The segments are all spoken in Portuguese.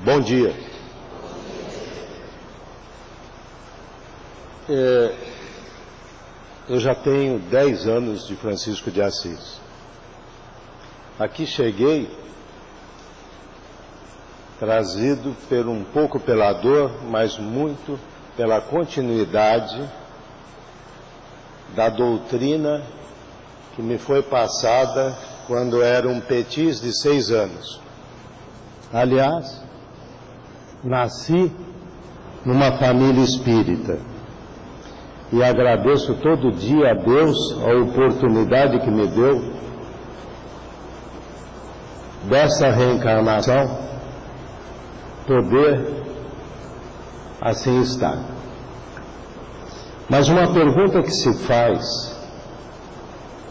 Bom dia. Eu já tenho 10 anos de Francisco de Assis. Aqui cheguei trazido um pouco pela dor, mas muito pela continuidade da doutrina que me foi passada quando era um petis de 6 anos. Aliás, nasci numa família espírita e agradeço todo dia a Deus a oportunidade que me deu dessa reencarnação poder assim estar. Mas uma pergunta que se faz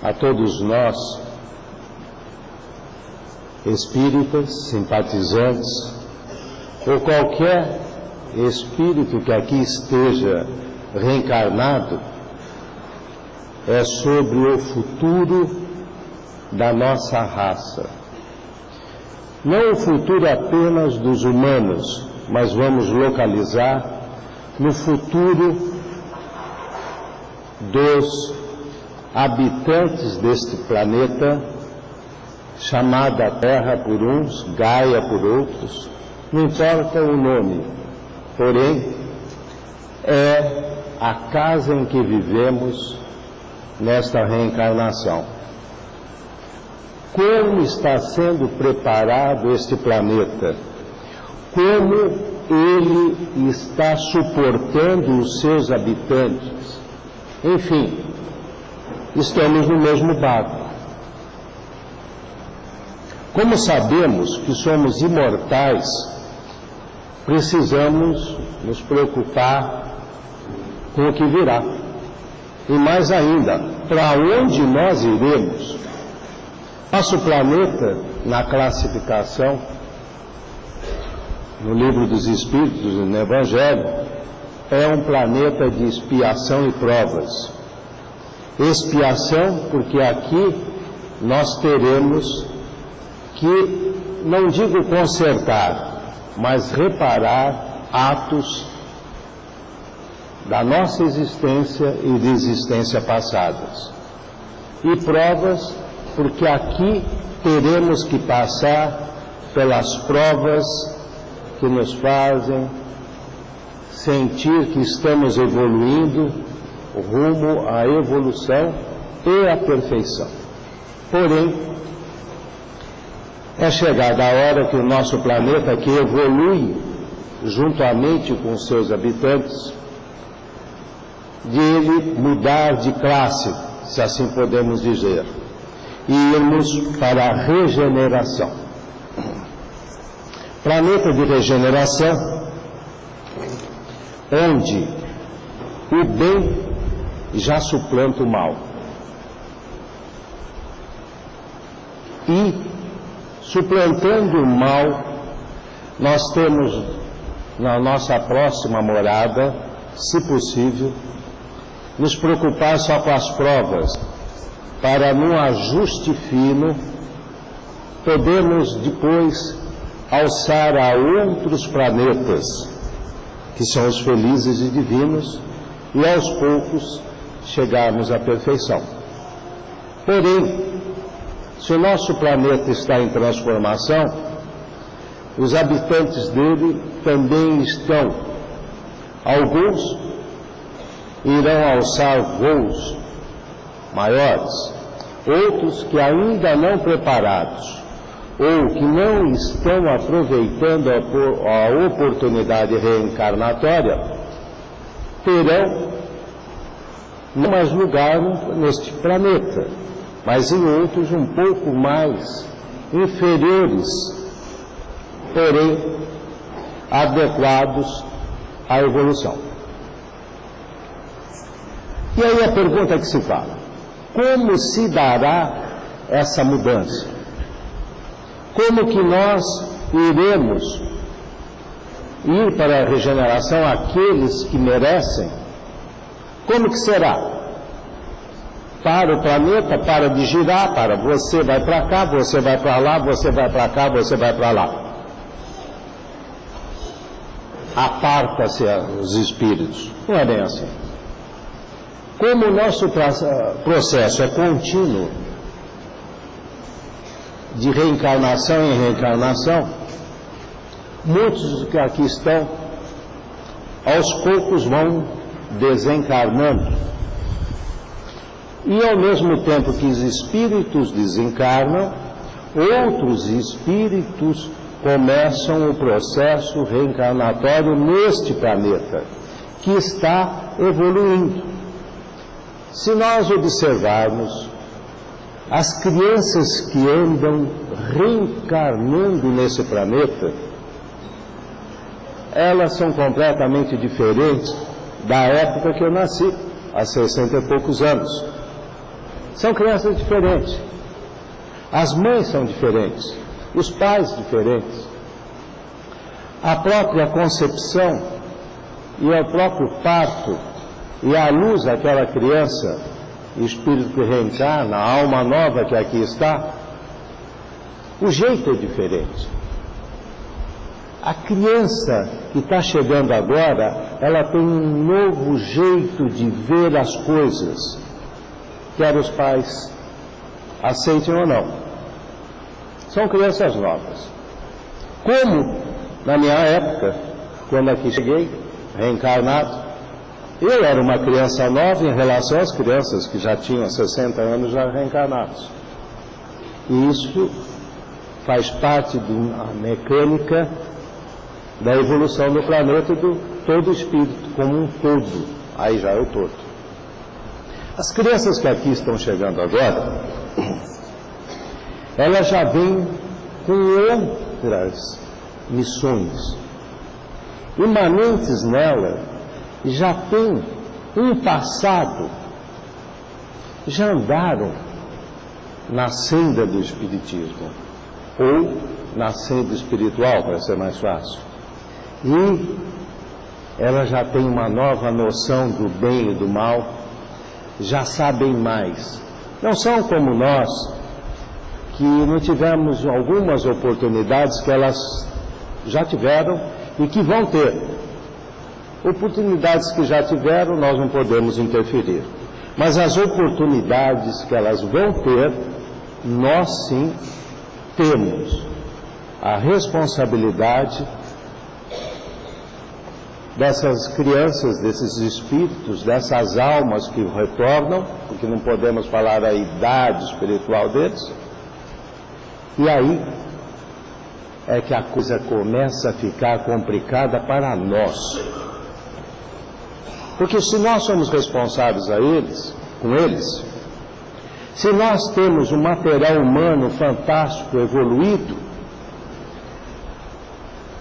a todos nós, espíritas, simpatizantes, ou qualquer espírito que aqui esteja reencarnado, é sobre o futuro da nossa raça. Não o futuro apenas dos humanos, mas vamos localizar no futuro dos habitantes deste planeta, chamada Terra por uns, Gaia por outros, não importa o nome, porém é a casa em que vivemos nesta reencarnação. Como está sendo preparado este planeta? Como ele está suportando os seus habitantes? Enfim, estamos no mesmo barco. Como sabemos que somos imortais, precisamos nos preocupar com o que virá. E mais ainda, para onde nós iremos? Nosso planeta, na classificação, no Livro dos Espíritos, no Evangelho, é um planeta de expiação e provas. Expiação, porque aqui nós teremos que, não digo consertar, mas reparar atos da nossa existência e de existência passadas. E provas, porque aqui teremos que passar pelas provas que nos fazem sentir que estamos evoluindo rumo à evolução e à perfeição. Porém, é chegada a hora que o nosso planeta, que evolui juntamente com seus habitantes, de ele mudar de classe, se assim podemos dizer, e irmos para a regeneração. Planeta de regeneração, onde o bem já suplanta o mal. E, suplantando o mal, nós temos na nossa próxima morada, se possível, nos preocupar só com as provas, para num ajuste fino, podermos depois alçar a outros planetas, que são os felizes e divinos, e aos poucos chegarmos à perfeição. Porém, se o nosso planeta está em transformação, os habitantes dele também estão. Alguns irão alçar voos maiores, outros que ainda não preparados, ou que não estão aproveitando a oportunidade reencarnatória, terão não mais lugar neste planeta, mas em outros um pouco mais inferiores, porém adequados à evolução. E aí a pergunta que se fala: como se dará essa mudança? Como que nós iremos ir para a regeneração aqueles que merecem? Como que será? Para o planeta, para de girar, para você vai para cá, você vai para lá, você vai para cá, você vai para lá. aparta-se os espíritos. Não é bem assim. Como o nosso processo é contínuo, de reencarnação em reencarnação, muitos que aqui estão, aos poucos vão desencarnando. E ao mesmo tempo que os espíritos desencarnam, outros espíritos começam o processo reencarnatório neste planeta, que está evoluindo. Se nós observarmos as crianças que andam reencarnando nesse planeta, elas são completamente diferentes da época que eu nasci, há 60 e poucos anos. São crianças diferentes. As mães são diferentes, os pais diferentes. A própria concepção e o próprio parto e a luz daquela criança, o espírito que reencarna, a alma nova que aqui está, o jeito é diferente. A criança que está chegando agora, ela tem um novo jeito de ver as coisas, quer os pais aceitem ou não. São crianças novas. Como na minha época, quando aqui cheguei, reencarnado, eu era uma criança nova em relação às crianças que já tinham 60 anos já reencarnados. E isso faz parte de uma mecânica da evolução do planeta e do todo espírito como um todo. Aí já é o todo. As crianças que aqui estão chegando agora, elas já vêm com outras missões. Imanentes nela, já têm um passado, já andaram na senda do espiritismo, ou na senda espiritual, para ser mais fácil. E ela já tem uma nova noção do bem e do mal, já sabem mais. Não são como nós, que não tivemos algumas oportunidades que elas já tiveram e que vão ter. Oportunidades que já tiveram, nós não podemos interferir. Mas as oportunidades que elas vão ter, nós sim temos a responsabilidade dessas crianças, desses espíritos, dessas almas que retornam, porque não podemos falar a idade espiritual deles. E aí é que a coisa começa a ficar complicada para nós. Porque se nós somos responsáveis com eles, se nós temos um material humano fantástico, evoluído,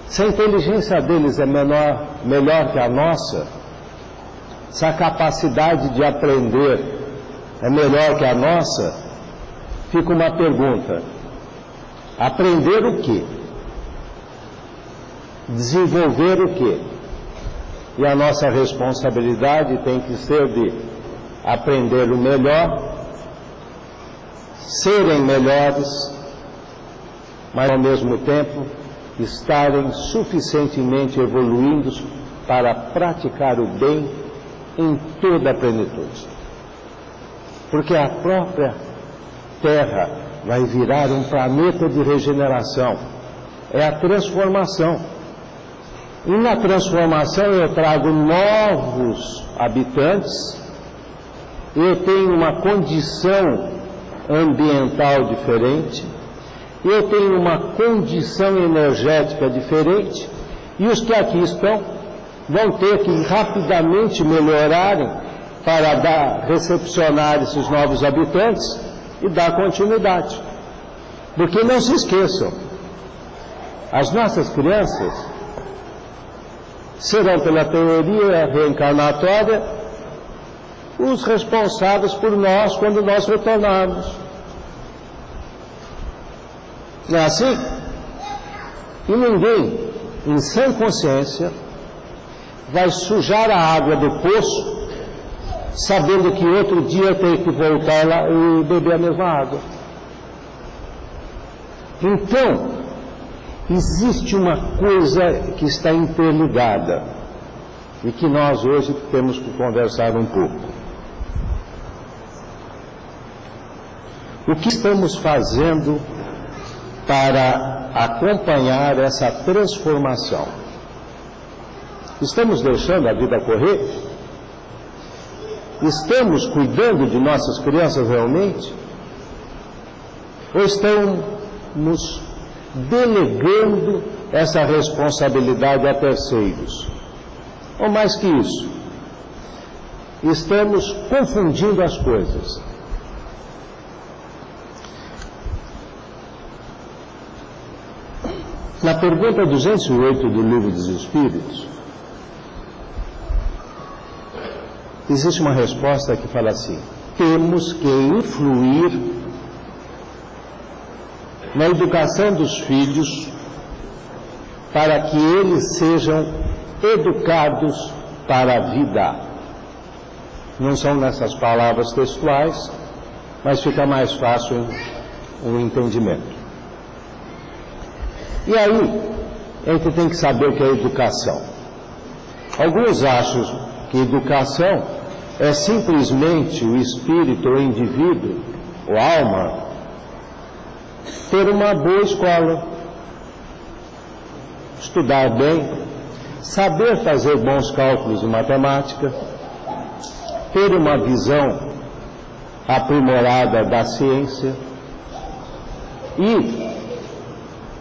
se a inteligência deles é melhor que a nossa, se a capacidade de aprender é melhor que a nossa, fica uma pergunta: aprender o quê? Desenvolver o quê? E a nossa responsabilidade tem que ser de aprender o melhor, serem melhores, mas ao mesmo tempo estarem suficientemente evoluídos para praticar o bem em toda a plenitude. Porque a própria Terra vai virar um planeta de regeneração. É a transformação. E na transformação eu trago novos habitantes, eu tenho uma condição ambiental diferente, eu tenho uma condição energética diferente, e os que aqui estão vão ter que rapidamente melhorarem para recepcionar esses novos habitantes e dar continuidade. Porque não se esqueçam, as nossas crianças serão, pela teoria reencarnatória, os responsáveis por nós quando nós retornarmos. Não é assim? E ninguém, em sã consciência, vai sujar a água do poço, sabendo que outro dia tem que voltar lá e beber a mesma água. Então, existe uma coisa que está interligada e que nós hoje temos que conversar um pouco. O que estamos fazendo para acompanhar essa transformação? Estamos deixando a vida correr? Estamos cuidando de nossas crianças realmente? Ou estamos delegando essa responsabilidade a terceiros? Ou mais que isso, estamos confundindo as coisas. Na pergunta 208 do Livro dos Espíritos, existe uma resposta que fala assim: temos que influir na educação dos filhos para que eles sejam educados para a vida. Não são nessas palavras textuais, mas fica mais fácil o entendimento. E aí, a gente tem que saber o que é educação. Alguns acham que educação é simplesmente o espírito, o indivíduo, ou a alma, ter uma boa escola, estudar bem, saber fazer bons cálculos de matemática, ter uma visão aprimorada da ciência e,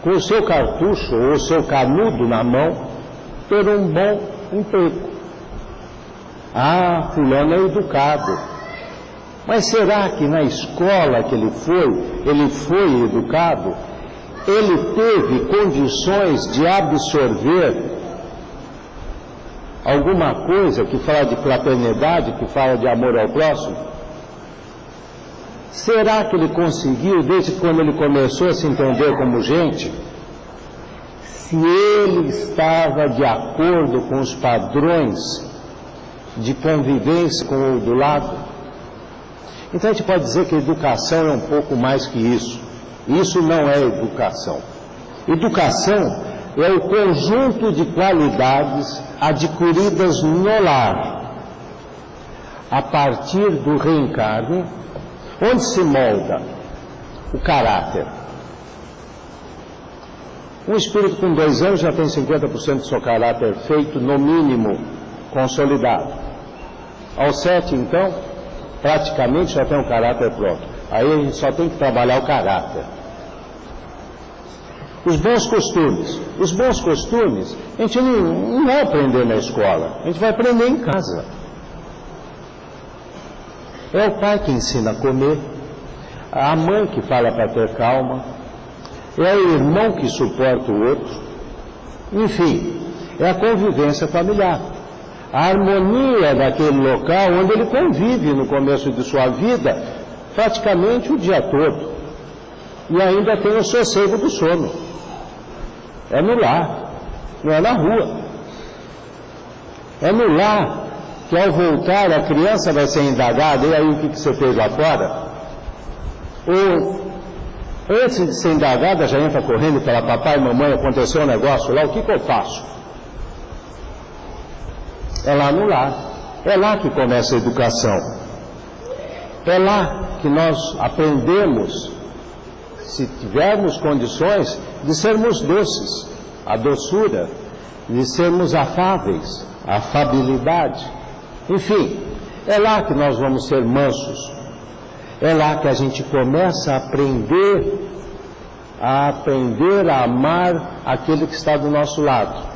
com o seu cartucho ou o seu canudo na mão, ter um bom emprego. Ah, fulano é educado. Mas será que na escola que ele foi educado? Ele teve condições de absorver alguma coisa que fala de fraternidade, que fala de amor ao próximo? Será que ele conseguiu, desde quando ele começou a se entender como gente, se ele estava de acordo com os padrões de convivência com o do lado? Então a gente pode dizer que educação é um pouco mais que isso. Isso não é educação. Educação é o conjunto de qualidades adquiridas no lar, a partir do reencarne, onde se molda o caráter. Um espírito com 2 anos já tem 50% do seu caráter feito, no mínimo, consolidado. Aos 7, então, praticamente já tem um caráter pronto. Aí a gente só tem que trabalhar o caráter. Os bons costumes. Os bons costumes, a gente não vai aprender na escola, a gente vai aprender em casa. É o pai que ensina a comer, a mãe que fala para ter calma, é o irmão que suporta o outro. Enfim, é a convivência familiar. A harmonia daquele local onde ele convive no começo de sua vida, praticamente o dia todo. E ainda tem o sossego do sono. É no lar, não é na rua. É no lar que ao voltar a criança vai ser indagada: e aí o que você fez lá fora? Ou antes de ser indagada já entra correndo pela papai, mamãe, aconteceu um negócio lá, o que eu faço? É lá no lar. É lá que começa a educação. É lá que nós aprendemos, se tivermos condições, de sermos doces, a doçura, de sermos afáveis, a afabilidade. Enfim, é lá que nós vamos ser mansos. É lá que a gente começa a aprender a amar aquele que está do nosso lado.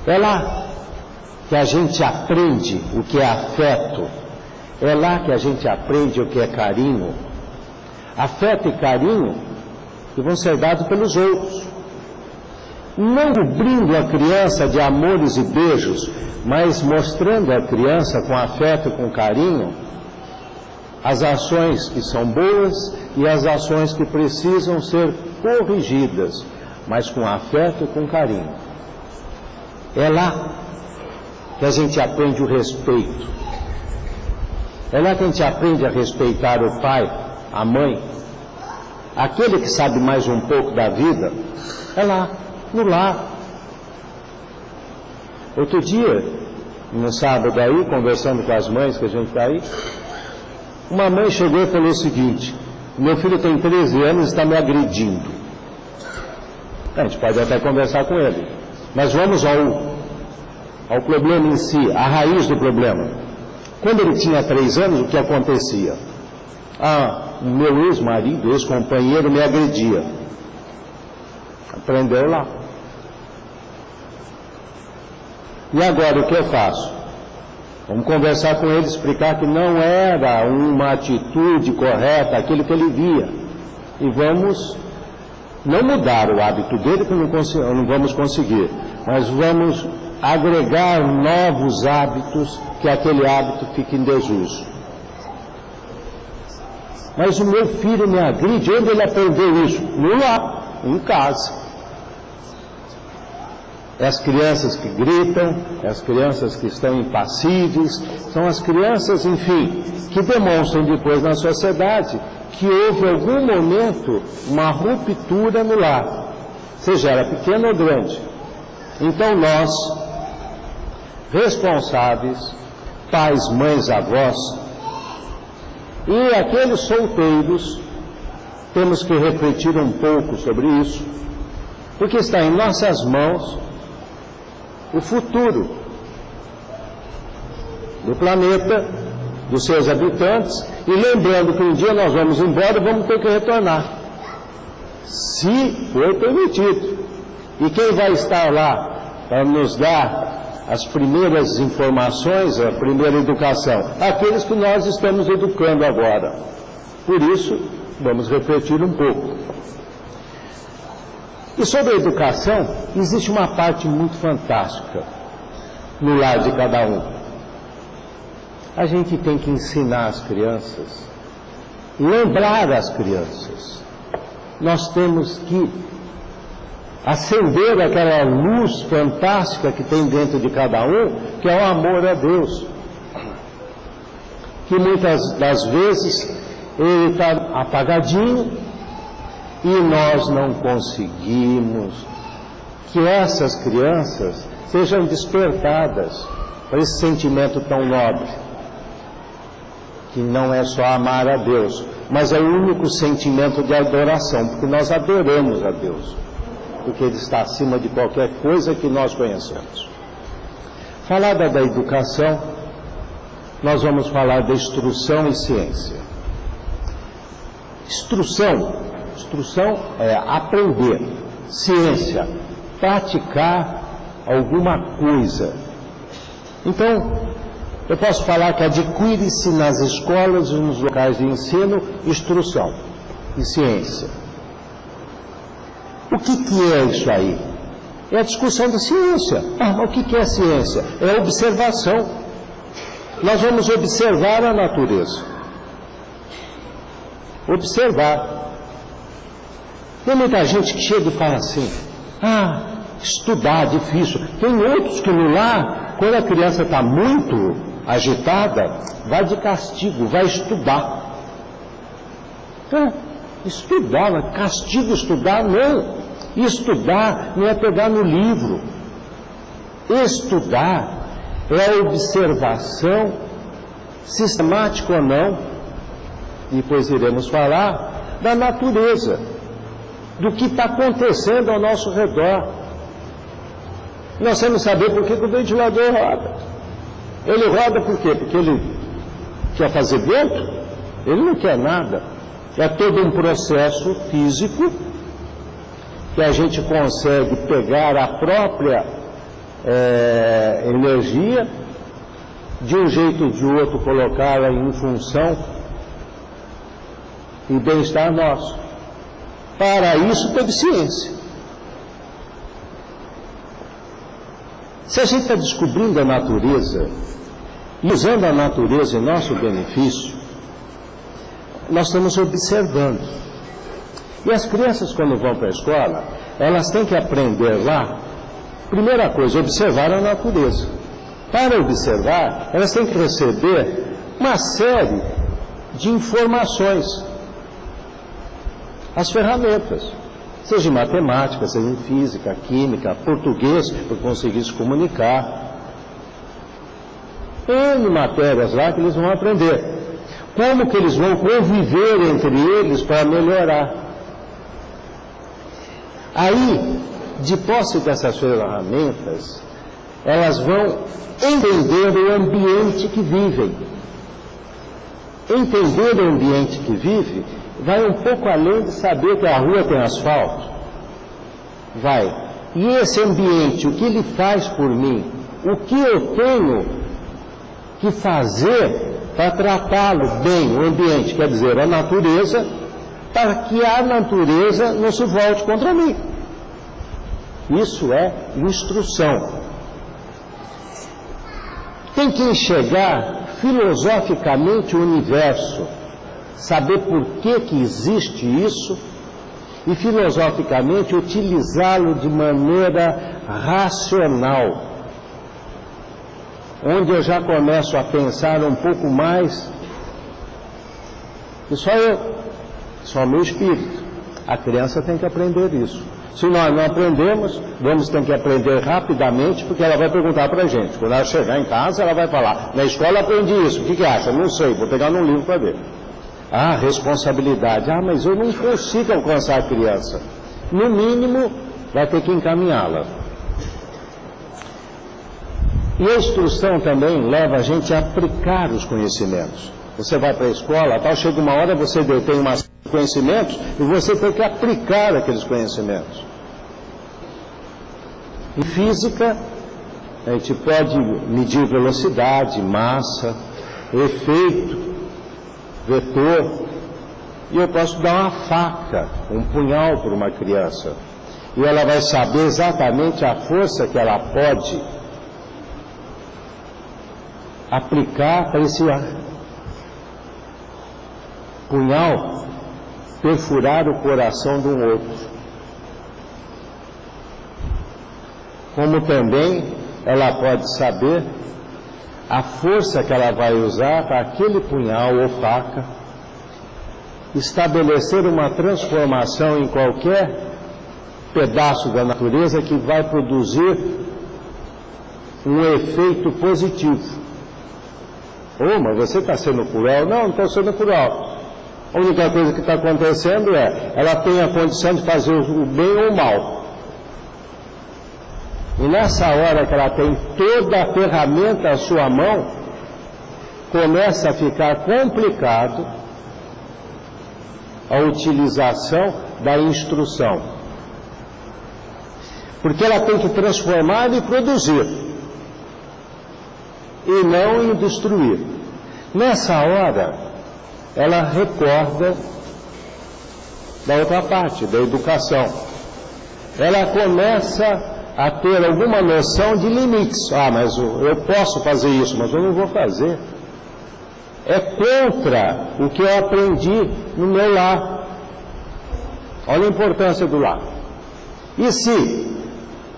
É lá que a gente aprende o que é afeto. É lá que a gente aprende o que é carinho. Afeto e carinho que vão ser dados pelos outros. Não cobrindo a criança de amores e beijos, mas mostrando à criança com afeto e com carinho as ações que são boas e as ações que precisam ser corrigidas, mas com afeto e com carinho. É lá que a gente aprende o respeito. É lá que a gente aprende a respeitar o pai, a mãe. Aquele que sabe mais um pouco da vida, é lá, no lar. Outro dia, no sábado aí, conversando com as mães que a gente está aí, uma mãe chegou e falou o seguinte: meu filho tem 13 anos e está me agredindo. A gente pode até conversar com ele, mas vamos ao problema em si, a raiz do problema. Quando ele tinha 3 anos, o que acontecia? O meu ex-marido, ex-companheiro me agredia. Aprendeu lá. E agora o que eu faço? Vamos conversar com ele, explicar que não era uma atitude correta aquilo que ele via. E vamos não mudar o hábito dele, que não vamos conseguir, mas vamos agregar novos hábitos, que aquele hábito fique em desuso. Mas o meu filho me agride, onde ele aprendeu isso? No lar, em casa. É as crianças que gritam, é as crianças que estão impassíveis, são as crianças, enfim, que demonstram depois na sociedade que houve algum momento uma ruptura no lar, seja ela pequena ou grande. Então nós, responsáveis, pais, mães, avós, e aqueles solteiros, temos que refletir um pouco sobre isso, porque está em nossas mãos o futuro do planeta, dos seus habitantes, e lembrando que um dia nós vamos embora e vamos ter que retornar, se for permitido. E quem vai estar lá para nos dar as primeiras informações, a primeira educação? Aqueles que nós estamos educando agora. Por isso, vamos refletir um pouco. E sobre a educação, existe uma parte muito fantástica no lar de cada um. A gente tem que ensinar as crianças, lembrar as crianças. Nós temos que acender aquela luz fantástica que tem dentro de cada um, que é o amor a Deus. Que muitas das vezes ele está apagadinho, e nós não conseguimos que essas crianças sejam despertadas para esse sentimento tão nobre, que não é só amar a Deus, mas é o único sentimento de adoração, porque nós adoramos a Deus, porque Ele está acima de qualquer coisa que nós conhecemos. Falada da educação, nós vamos falar da instrução e ciência. Instrução é aprender, ciência, praticar alguma coisa. Então, eu posso falar que adquire-se nas escolas e nos locais de ensino instrução e ciência. O que é isso aí? É a discussão da ciência. O que é ciência? É a observação. Nós vamos observar a natureza. Observar. Tem muita gente que chega e fala assim: estudar é difícil. Tem outros que no lar, quando a criança está muito agitada, vai de castigo, vai estudar. Estudar, castigo estudar, não. Estudar não é pegar no livro. Estudar é a observação, sistemática ou não, e depois iremos falar da natureza, do que está acontecendo ao nosso redor. Nós temos que saber por que o ventilador roda. Ele roda por quê? Porque ele quer fazer vento? Ele não quer nada. É todo um processo físico que a gente consegue pegar a própria energia, de um jeito ou de outro colocá-la em função e bem-estar nosso. Para isso teve ciência. Se a gente está descobrindo a natureza e usando a natureza em nosso benefício, nós estamos observando. E as crianças, quando vão para a escola, elas têm que aprender lá, primeira coisa, observar a natureza. Para observar, elas têm que receber uma série de informações. as ferramentas, seja em matemática, seja em física, química, português, para conseguir se comunicar. N matérias lá que eles vão aprender. Como que eles vão conviver entre eles para melhorar. Aí, de posse dessas ferramentas, elas vão entender o ambiente que vivem. Entender o ambiente que vive vai um pouco além de saber que a rua tem asfalto. Vai. E esse ambiente, o que ele faz por mim? O que eu tenho que fazer para tratá-lo bem, o ambiente, quer dizer, a natureza, para que a natureza não se volte contra mim. Isso é instrução. Tem que enxergar filosoficamente o universo, saber por que existe isso e filosoficamente utilizá-lo de maneira racional, onde eu já começo a pensar um pouco mais, e só meu espírito. A criança tem que aprender isso. Se nós não aprendemos, vamos ter que aprender rapidamente, porque ela vai perguntar para a gente. Quando ela chegar em casa, ela vai falar, na escola aprendi isso, o que acha? Não sei, vou pegar num livro para ver. Ah, responsabilidade. Ah, mas eu não consigo alcançar a criança. No mínimo, vai ter que encaminhá-la. E a instrução também leva a gente a aplicar os conhecimentos. Você vai para a escola, tal, chega uma hora, você tem umas conhecimentos e você tem que aplicar aqueles conhecimentos. Em física, a gente pode medir velocidade, massa, efeito, vetor, e eu posso dar uma faca, um punhal para uma criança, e ela vai saber exatamente a força que ela pode aplicar para esse punhal perfurar o coração de um outro. Como também ela pode saber a força que ela vai usar para aquele punhal ou faca estabelecer uma transformação em qualquer pedaço da natureza que vai produzir um efeito positivo. Mas você está sendo cruel? Não, não estou sendo cruel. A única coisa que está acontecendo é, ela tem a condição de fazer o bem ou o mal. E nessa hora que ela tem toda a ferramenta à sua mão, começa a ficar complicado a utilização da instrução. Porque ela tem que transformar e produzir, e não em destruir. Nessa hora, ela recorda da outra parte, da educação. Ela começa a ter alguma noção de limites. Mas eu posso fazer isso, mas eu não vou fazer. É contra o que eu aprendi no meu lar. Olha a importância do lar. E se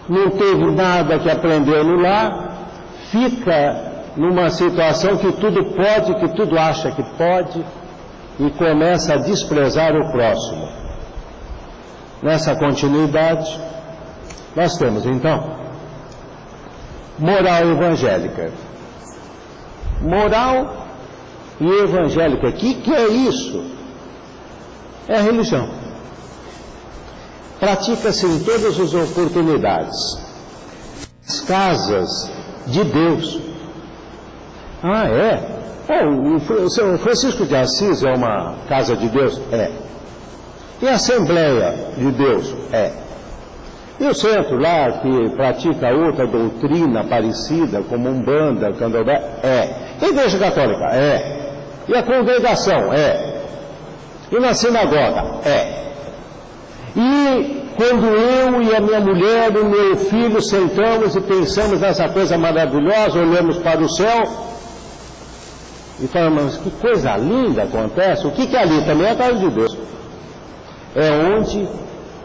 não teve nada que aprendeu no lar, fica numa situação que tudo pode, que tudo acha que pode, e começa a desprezar o próximo. Nessa continuidade, nós temos então moral evangélica. Moral e evangélica. O que é isso? É a religião. Pratica-se em todas as oportunidades. As casas de Deus. O Francisco de Assis é uma casa de Deus? É. E a Assembleia de Deus? É. E o centro lá, que pratica outra doutrina parecida, como Umbanda, Candomblé? É. E a Igreja Católica? É. E a congregação? É. E na sinagoga? É. E quando eu e a minha mulher e o meu filho sentamos e pensamos nessa coisa maravilhosa, olhamos para o céu e falamos, que coisa linda acontece. O que é ali? Também é a casa de Deus. É onde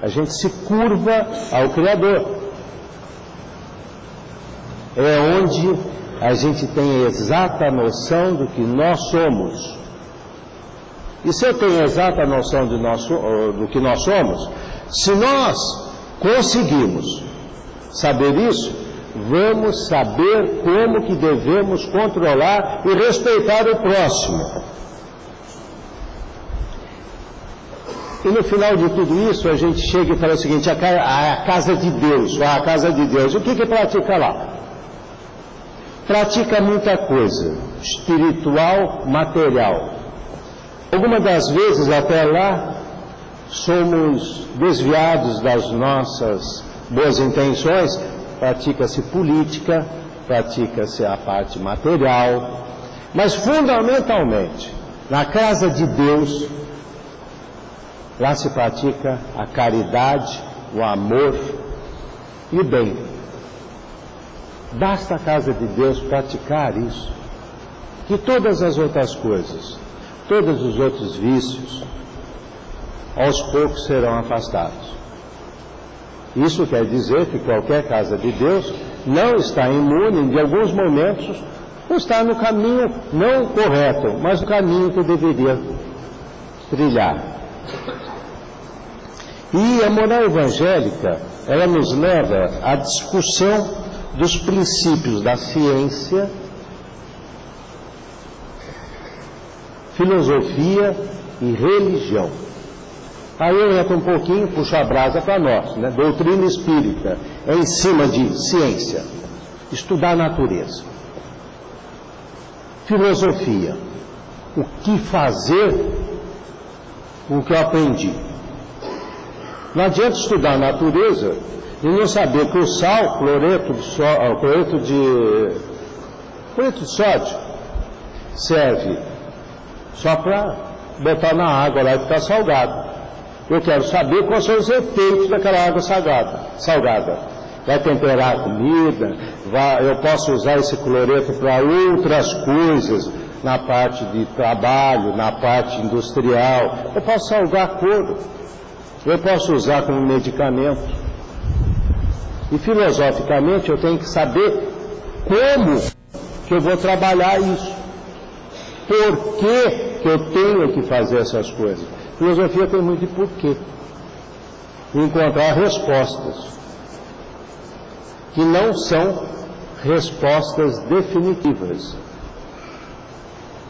a gente se curva ao Criador. É onde a gente tem a exata noção do que nós somos. E se eu tenho a exata noção do que nós somos, se nós conseguimos saber isso, vamos saber como que devemos controlar e respeitar o próximo. E no final de tudo isso, a gente chega e fala o seguinte: a casa de Deus, a casa de Deus, o que pratica lá? Pratica muita coisa, espiritual, material. Algumas das vezes até lá, somos desviados das nossas boas intenções, pratica-se política, pratica-se a parte material, mas fundamentalmente, na casa de Deus, lá se pratica a caridade, o amor e o bem. Basta a casa de Deus praticar isso, que todas as outras coisas, todos os outros vícios, aos poucos serão afastados. Isso quer dizer que qualquer casa de Deus não está imune, de alguns momentos, não está no caminho não correto, mas no caminho que deveria trilhar. E a moral evangélica, ela nos leva à discussão dos princípios da ciência, filosofia e religião. Aí eu entro um pouquinho, puxo a brasa para nós, né? Doutrina espírita é em cima de ciência, estudar a natureza. Filosofia, o que fazer com o que eu aprendi. Não adianta estudar a natureza e não saber que o sal, cloreto de sódio, serve só para botar na água lá e ficar salgado. Eu quero saber quais são os efeitos daquela água salgada. Vai temperar a comida, eu posso usar esse cloreto para outras coisas, na parte de trabalho, na parte industrial. Eu posso salgar couro, eu posso usar como medicamento. E filosoficamente eu tenho que saber como que eu vou trabalhar isso. Por que eu tenho que fazer essas coisas? Filosofia tem muito de porquê. Encontrar respostas que não são respostas definitivas.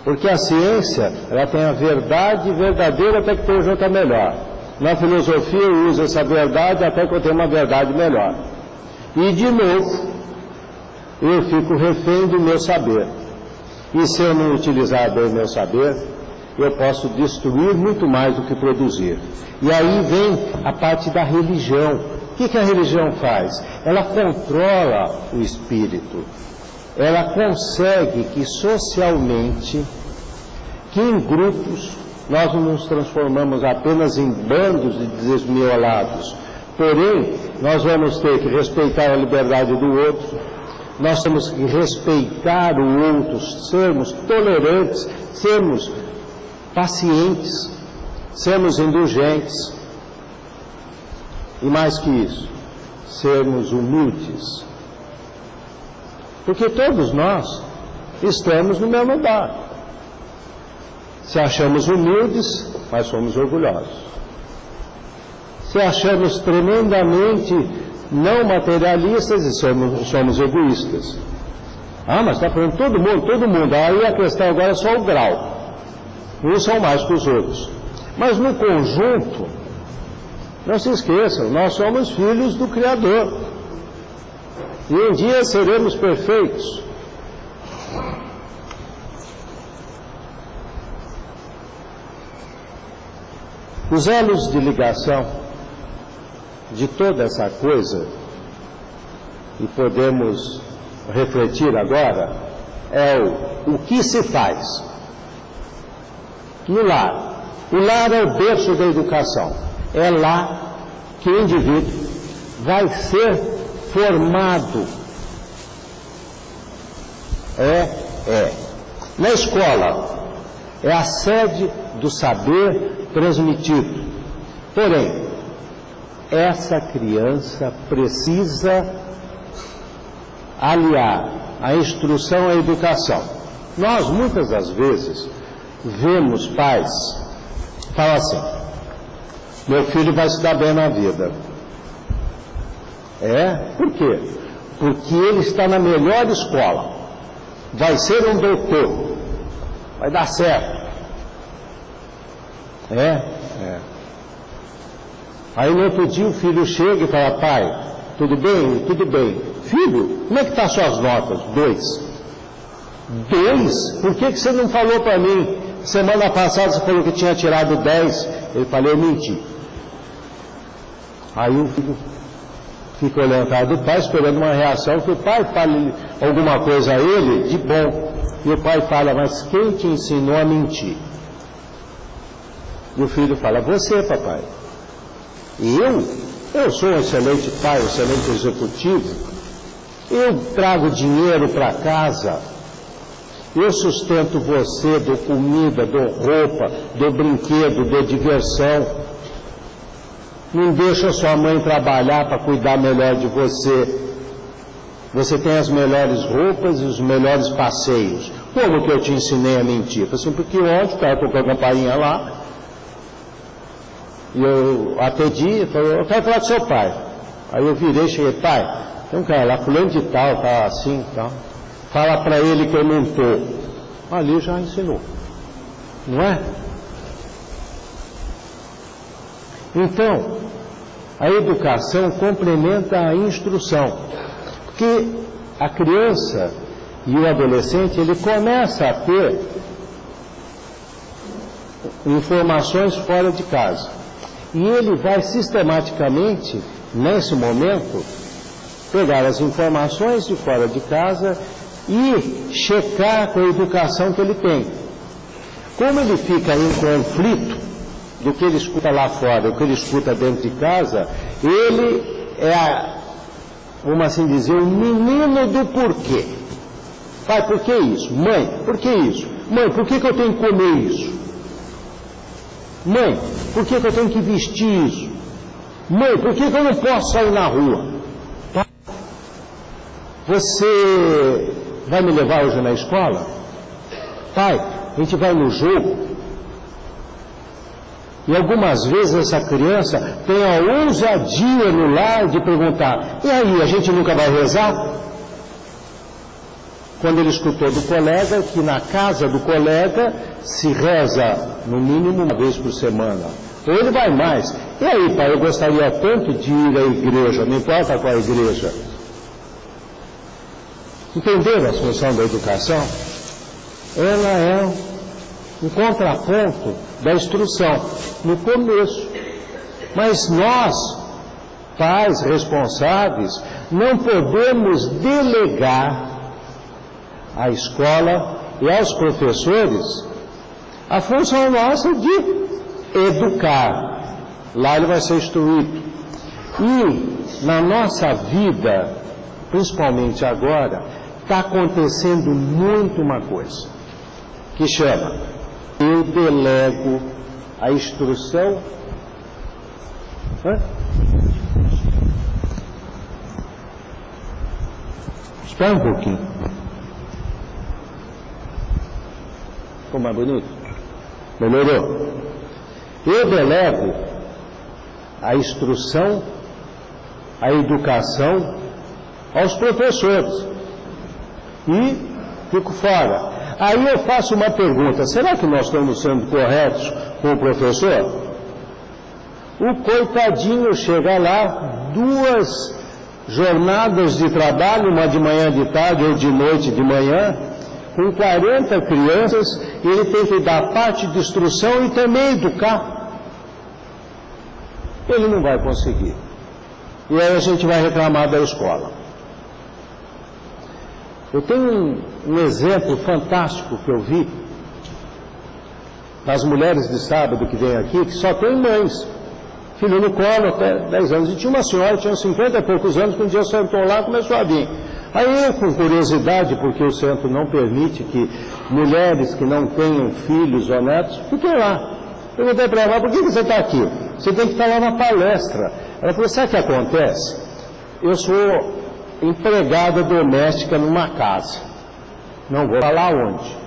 Porque a ciência, ela tem a verdade verdadeira até que tenha outra melhor. Na filosofia eu uso essa verdade até que eu tenha uma verdade melhor. E de novo, eu fico refém do meu saber. E se eu não utilizar bem o meu saber, eu posso destruir muito mais do que produzir. E aí vem a parte da religião. O que a religião faz? Ela controla o espírito. Ela consegue que socialmente, que em grupos, nós não nos transformamos apenas em bandos de desmiolados. Porém, nós vamos ter que respeitar a liberdade do outro, nós temos que respeitar o outro, sermos tolerantes, sermos pacientes, sermos indulgentes. E mais que isso, sermos humildes. Porque todos nós estamos no mesmo barco. Se achamos humildes, mas somos orgulhosos. Se achamos tremendamente não materialistas e somos egoístas. Ah, mas está falando todo mundo. Aí a questão agora é só o grau. Uns são mais que os outros. Mas no conjunto, não se esqueçam, nós somos filhos do Criador. E um dia seremos perfeitos. Os elos de ligação de toda essa coisa, e podemos refletir agora, é o que se faz no lar. O lar é o berço da educação. É lá que o indivíduo vai ser formado. Na escola, é a sede do saber transmitido. Porém, essa criança precisa aliar a instrução à educação. Nós, muitas das vezes, vemos pais fala assim: meu filho vai se dar bem na vida. Por quê? Porque ele está na melhor escola, vai ser um doutor, vai dar certo. Aí no outro dia o filho chega e fala: pai, tudo bem? Tudo bem. Filho, como é que estão suas notas? 2. 2? Por que você não falou para mim? Semana passada você falou que tinha tirado 10. Ele falou: eu menti. Aí o filho fica olhando a cara do pai, esperando uma reação, que o pai fale alguma coisa a ele de bom. E o pai fala: mas quem te ensinou a mentir? E o filho fala: você, papai. Eu sou um excelente pai, um excelente executivo. Eu trago dinheiro para casa. Eu sustento você, dou comida, dou roupa, dou brinquedo, dou diversão. Não deixa sua mãe trabalhar para cuidar melhor de você. Você tem as melhores roupas e os melhores passeios. Como que eu te ensinei a mentir? Eu falei assim: porque ontem o cara tocou a campainha lá, e eu atendi, falei: eu quero falar com seu pai. Aí eu virei, cheguei: pai, tem um cara lá, fulano de tal, tá assim, tal. Fala para ele que eu não estou. Ali já ensinou, não é? Então, a educação complementa a instrução, porque a criança e o adolescente, ele começa a ter informações fora de casa, e ele vai sistematicamente, nesse momento, pegar as informações de fora de casa e checar com a educação que ele tem. Como ele fica em conflito do que ele escuta lá fora, do que ele escuta dentro de casa, ele é, vamos assim dizer, o menino do porquê. Pai, por que isso? Mãe, por que isso? Mãe, por que eu tenho que comer isso? Mãe, por que eu tenho que vestir isso? Mãe, por que eu não posso sair na rua? Pai, você vai me levar hoje na escola? Pai, a gente vai no jogo. E algumas vezes essa criança tem a ousadia no lar de perguntar: e aí, a gente nunca vai rezar? Quando ele escutou do colega que na casa do colega se reza no mínimo uma vez por semana. Ou ele vai mais. E aí, pai, eu gostaria tanto de ir à igreja, não importa qual igreja. Entenderam a função da educação? Ela é um contraponto da instrução no começo. Mas nós, pais responsáveis, não podemos delegar à escola e aos professores a função nossa de educar. Lá ele vai ser instruído. E na nossa vida, principalmente agora, está acontecendo muito uma coisa que chama: eu delego a instrução. Espera um pouquinho. Ficou mais bonito? Melhorou? Eu delego a instrução, a educação aos professores e fico fora. Aí eu faço uma pergunta: será que nós estamos sendo corretos com o professor? O coitadinho chega lá, 2 jornadas de trabalho, uma de manhã, de tarde ou de noite, de manhã, com 40 crianças, e ele tem que dar parte de instrução e também educar. Ele não vai conseguir. E aí a gente vai reclamar da escola. Eu tenho um exemplo fantástico que eu vi das mulheres de sábado que vêm aqui, que só tem mães, filho no colo até 10 anos. E tinha uma senhora que tinha 50 e poucos anos, que um dia sentou lá e começou a vir. Aí eu, com curiosidade, porque o centro não permite que mulheres que não tenham filhos ou netos fiquem lá. Perguntei para ela: por que você está aqui? Você tem que estar lá na palestra. Ela falou: sabe o que acontece? Eu sou empregada doméstica numa casa. Não vou falar onde.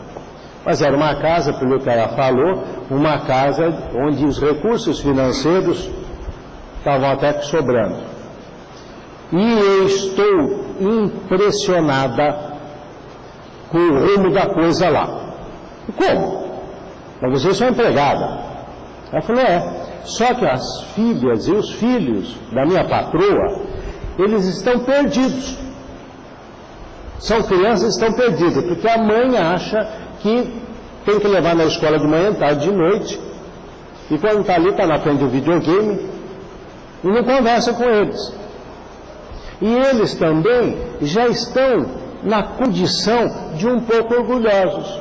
Mas era uma casa, pelo que ela falou, uma casa onde os recursos financeiros estavam até que sobrando. E eu estou impressionada com o rumo da coisa lá. Como? Mas vocês são empregada. Ela falou, só que as filhas e os filhos da minha patroa, eles estão perdidos. São crianças que estão perdidas, porque a mãe acha que tem que levar na escola de manhã, tarde, de noite. E quando está ali, está na frente do videogame, e não conversa com eles. E eles também já estão na condição de um pouco orgulhosos.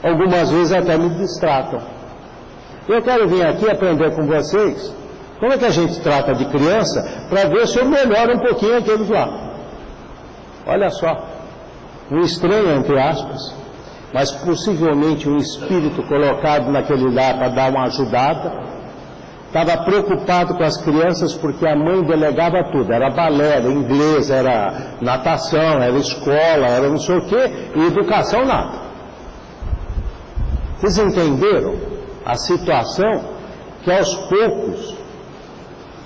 Algumas vezes até me distratam. Eu quero vir aqui aprender com vocês como é que a gente trata de criança para ver se eu melhoro um pouquinho aqueles lá. Olha só, um estranho, entre aspas, mas possivelmente um espírito colocado naquele lugar para dar uma ajudada, estava preocupado com as crianças porque a mãe delegava tudo, era balé, era inglês, era natação, era escola, era não sei o quê, e educação nada. Vocês entenderam a situação que aos poucos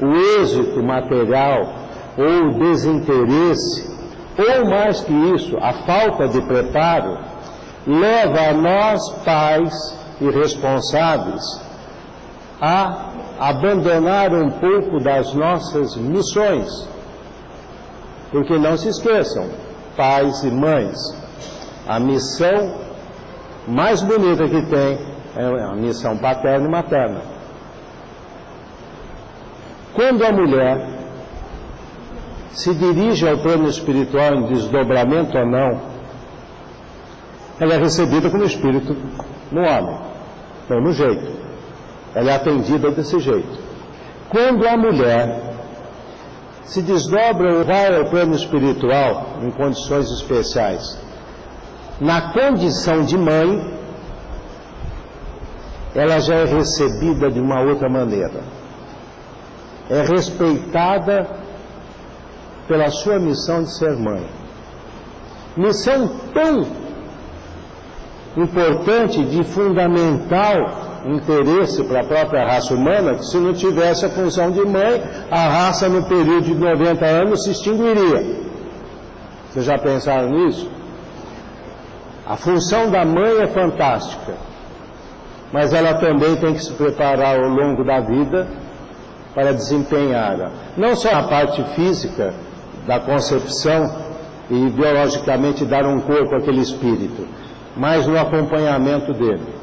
o êxito material ou o desinteresse, ou mais que isso, a falta de preparo, leva a nós, pais e responsáveis, a abandonar um pouco das nossas missões. Porque não se esqueçam, pais e mães, a missão mais bonita que tem é a missão paterna e materna. Quando a mulher se dirige ao plano espiritual em desdobramento ou não, ela é recebida como espírito no homem, não no jeito. Ela é atendida desse jeito. Quando a mulher se desdobra ou vai ao plano espiritual em condições especiais, na condição de mãe, ela já é recebida de uma outra maneira. É respeitada pela sua missão de ser mãe. Missão tão importante, de fundamental interesse para a própria raça humana, que se não tivesse a função de mãe, a raça no período de 90 anos se extinguiria. Vocês já pensaram nisso? A função da mãe é fantástica, mas ela também tem que se preparar ao longo da vida para desempenhá-la. Não só a parte física da concepção e biologicamente dar um corpo àquele espírito, mas no acompanhamento dele.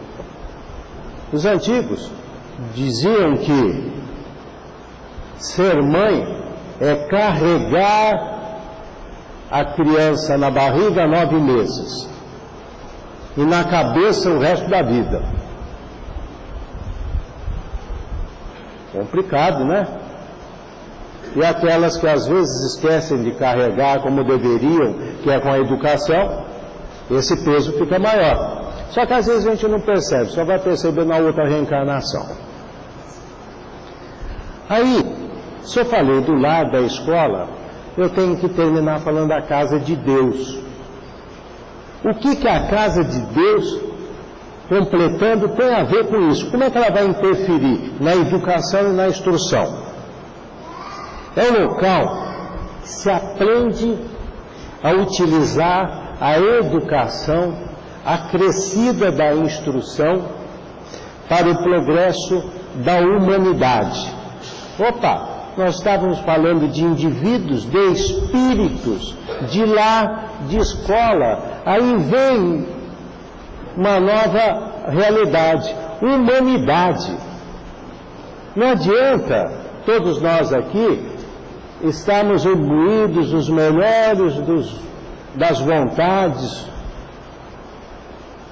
Os antigos diziam que ser mãe é carregar a criança na barriga 9 meses e na cabeça o resto da vida. Complicado, né? E aquelas que às vezes esquecem de carregar como deveriam, que é com a educação, esse peso fica maior. Só que às vezes a gente não percebe, só vai perceber na outra reencarnação. Aí, se eu falei do lar da escola, eu tenho que terminar falando da casa de Deus. O que a casa de Deus, completando, tem a ver com isso? Como é que ela vai interferir na educação e na instrução? É um local que se aprende a utilizar a educação acrescida da instrução para o progresso da humanidade. Opa, nós estávamos falando de indivíduos, de espíritos, de lar, de escola. Aí vem uma nova realidade, humanidade. Não adianta todos nós aqui estarmos imbuídos dos melhores das vontades,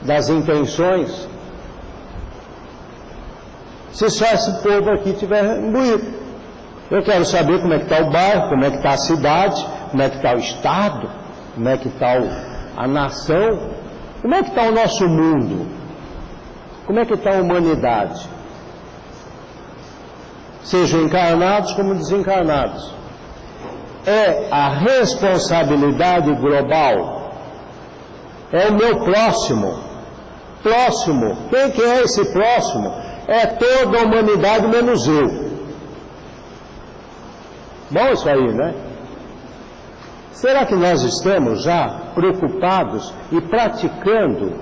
das intenções, se só esse povo aqui estiver imbuído. Eu quero saber como é que está o bairro, como é que está a cidade, como é que está o estado, como é que está a nação, como é que está o nosso mundo, como é que está a humanidade, sejam encarnados como desencarnados. É a responsabilidade global, é o meu próximo, Próximo. Quem que é esse próximo? É toda a humanidade menos eu. Bom isso aí, né? Será que nós estamos já preocupados e praticando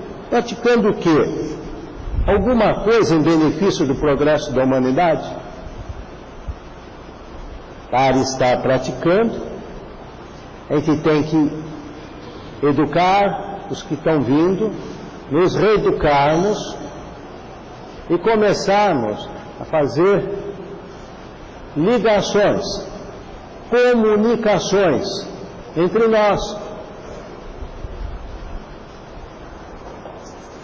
o quê? Alguma coisa em benefício do progresso da humanidade? Para estar praticando, a gente tem que educar os que estão vindo, nos reeducarmos e começarmos a fazer ligações, comunicações entre nós.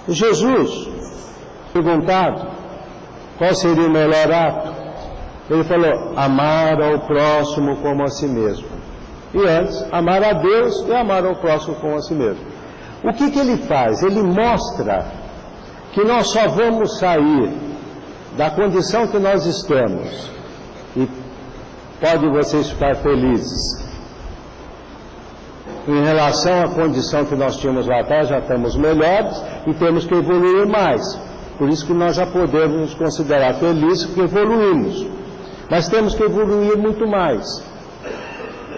Jesus, perguntado qual seria o melhor ato, ele falou: amar ao próximo como a si mesmo. E antes, amar a Deus e amar ao próximo como a si mesmo. O que ele faz? Ele mostra que nós só vamos sair da condição que nós estamos, e podem vocês ficar felizes, em relação à condição que nós tínhamos lá atrás, já estamos melhores e temos que evoluir mais. Por isso que nós já podemos nos considerar felizes porque evoluímos. Mas temos que evoluir muito mais.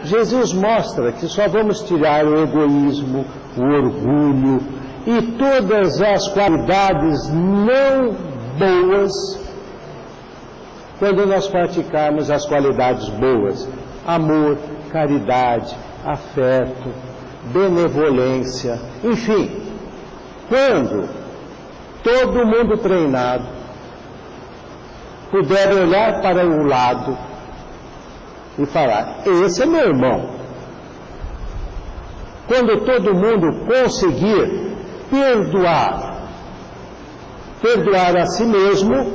Jesus mostra que só vamos tirar o egoísmo, o orgulho e todas as qualidades não boas quando nós praticarmos as qualidades boas: amor, caridade, afeto, benevolência, enfim. Quando todo mundo treinado puder olhar para o lado e falar: esse é meu irmão. Quando todo mundo conseguir perdoar a si mesmo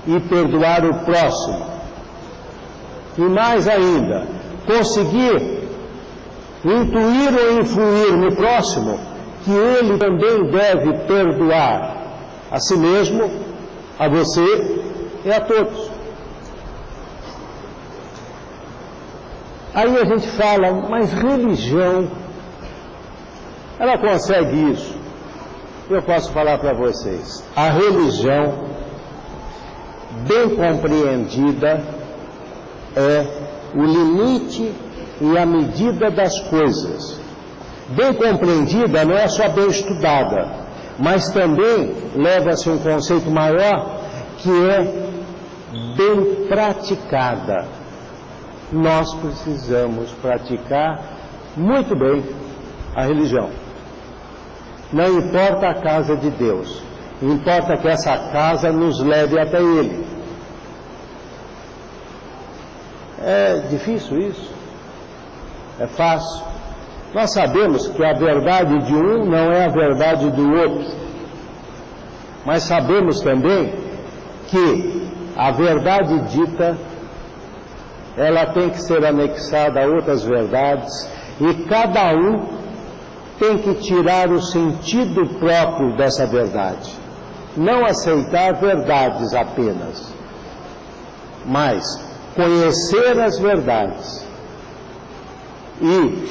e perdoar o próximo, e mais ainda, conseguir intuir ou influir no próximo que ele também deve perdoar a si mesmo, a você e a todos. Aí a gente fala: mas religião, ela consegue isso? Eu posso falar para vocês: a religião, bem compreendida, é o limite e a medida das coisas. Bem compreendida não é só bem estudada, mas também leva-se um conceito maior, que é bem praticada. Nós precisamos praticar muito bem a religião. Não importa a casa de Deus, importa que essa casa nos leve até Ele. É difícil isso? É fácil? Nós sabemos que a verdade de um não é a verdade do outro, mas sabemos também que a verdade dita, ela tem que ser anexada a outras verdades, e cada um tem que tirar o sentido próprio dessa verdade. Não aceitar verdades apenas, mas conhecer as verdades e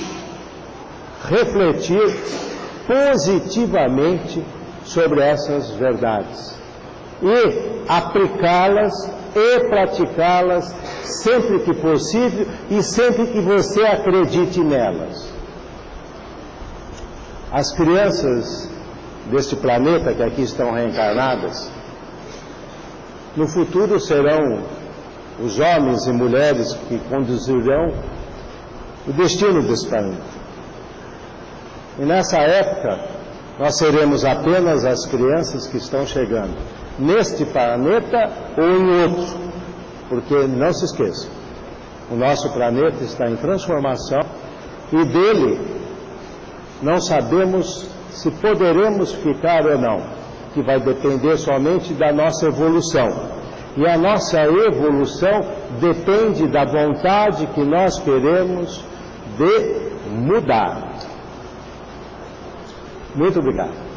refletir positivamente sobre essas verdades e aplicá-las e praticá-las sempre que possível e sempre que você acredite nelas. As crianças deste planeta que aqui estão reencarnadas, no futuro serão os homens e mulheres que conduzirão o destino desse planeta. E nessa época, nós seremos apenas as crianças que estão chegando neste planeta ou em outro, porque não se esqueça, o nosso planeta está em transformação e dele não sabemos se poderemos ficar ou não, que vai depender somente da nossa evolução. E a nossa evolução depende da vontade que nós queremos de mudar. Muito obrigado.